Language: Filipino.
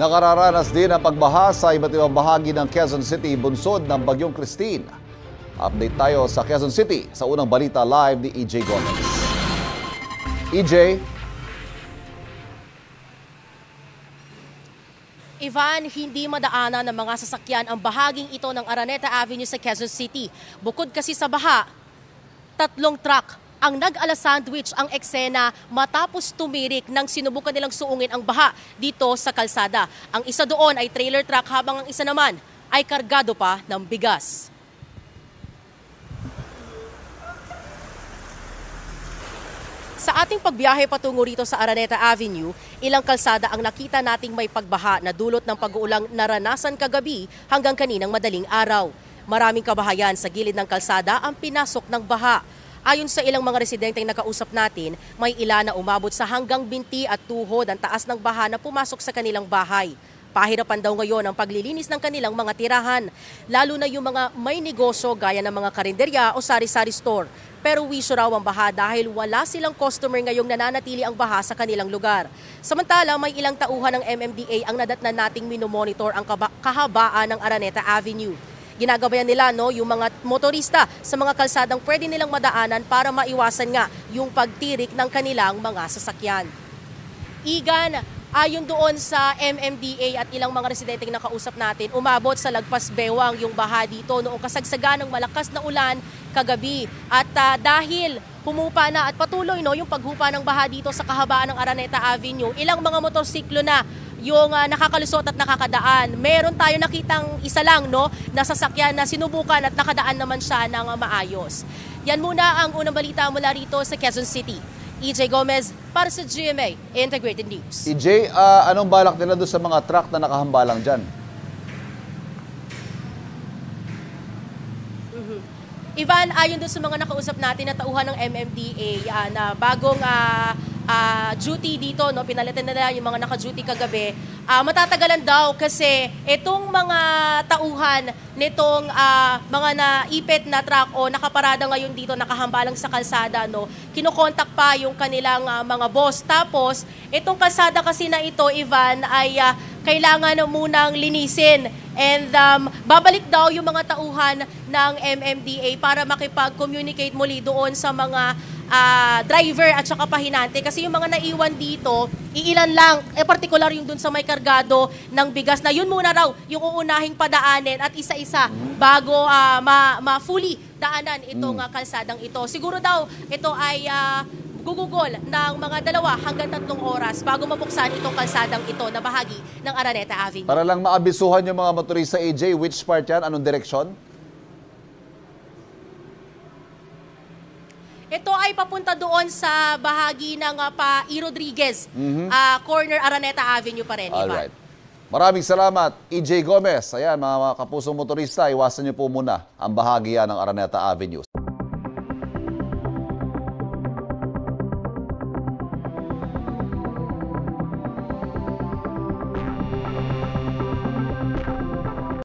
Nakararanas din ang pagbaha sa iba't ibang bahagi ng Quezon City bunsod ng Bagyong Christine. Update tayo sa Quezon City sa unang balita live ni EJ Gomez. EJ? Ivan, hindi madaanan ng mga sasakyan ang bahaging ito ng Araneta Avenue sa Quezon City. Bukod kasi sa baha, 3 truck ang nag-ala-sandwich ang eksena matapos tumirik nang sinubukan nilang suungin ang baha dito sa kalsada. Ang isa doon ay trailer truck habang ang isa naman ay kargado pa ng bigas. Sa ating pagbiyahe patungo rito sa Araneta Avenue, ilang kalsada ang nakita nating may pagbaha na dulot ng pag-uulang naranasan kagabi hanggang kaninang madaling araw. Maraming kabahayan sa gilid ng kalsada ang pinasok ng baha. Ayon sa ilang mga residenteng nakausap natin, may ilan na umabot sa hanggang binti at tuhod ang taas ng baha na pumasok sa kanilang bahay. Pahirapan daw ngayon ang paglilinis ng kanilang mga tirahan, lalo na yung mga may negosyo gaya ng mga karinderya o sari-sari store. Pero wisyo raw ang baha dahil wala silang customer ngayong nananatili ang baha sa kanilang lugar. Samantala, may ilang tauhan ng MMDA ang nadatnan nating minomonitor ang kahabaan ng Araneta Avenue. Ginagabayan nila yung mga motorista sa mga kalsadang pwede nilang madaanan para maiwasan nga yung pagtirik ng kanilang mga sasakyan. Igan, ayon doon sa MMDA at ilang mga residenteng nakausap natin, umabot sa lagpas bewang yung baha dito noong kasagsagan ng malakas na ulan kagabi. At dahil humupa na at patuloy yung paghupa ng baha dito sa kahabaan ng Araneta Avenue, ilang mga motorsiklo na yung nakakalusot at nakakadaan. Meron tayo nakitang isa lang na sasakyan na sinubukan at nakadaan naman siya ng maayos. Yan muna ang unang balita mula rito sa Quezon City. EJ Gomez para sa GMA Integrated News. EJ, anong balak nila doon sa mga truck na nakahambalang dyan? Ivan, ayon doon sa mga nakausap natin na tauhan ng MMDA na bagong duty dito, pinalitan na nila yung mga naka-duty kagabi, matatagalan daw kasi itong mga tauhan nitong mga naipit na truck o nakaparada ngayon dito, nakahambalang sa kalsada, kinokontak pa yung kanilang mga boss. Tapos, itong kalsada kasi na ito, Ivan, ay kailangan munang linisin. And babalik daw yung mga tauhan ng MMDA para makipag-communicate muli doon sa mga driver at saka pahinante. Kasi yung mga naiwan dito, iilan lang, particular yung dun sa may kargado ng bigas na yun muna raw yung uunahing padaanin at isa-isa bago ma-fully daanan itong kalsadang ito. Siguro daw ito ay gugugol ng mga 2 hanggang 3 oras bago mabuksan itong kalsadang ito na bahagi ng Araneta Avenue. Para lang maabisuhan yung mga motorista, AJ, which part yan? Anong direksyon? Ito ay papunta doon sa bahagi ng E. Rodriguez, corner Araneta Avenue pa rin. Alright. Maraming salamat, EJ Gomez. Ayan, mga kapusong motorista, iwasan niyo po muna ang bahagi yan ng Araneta Avenue.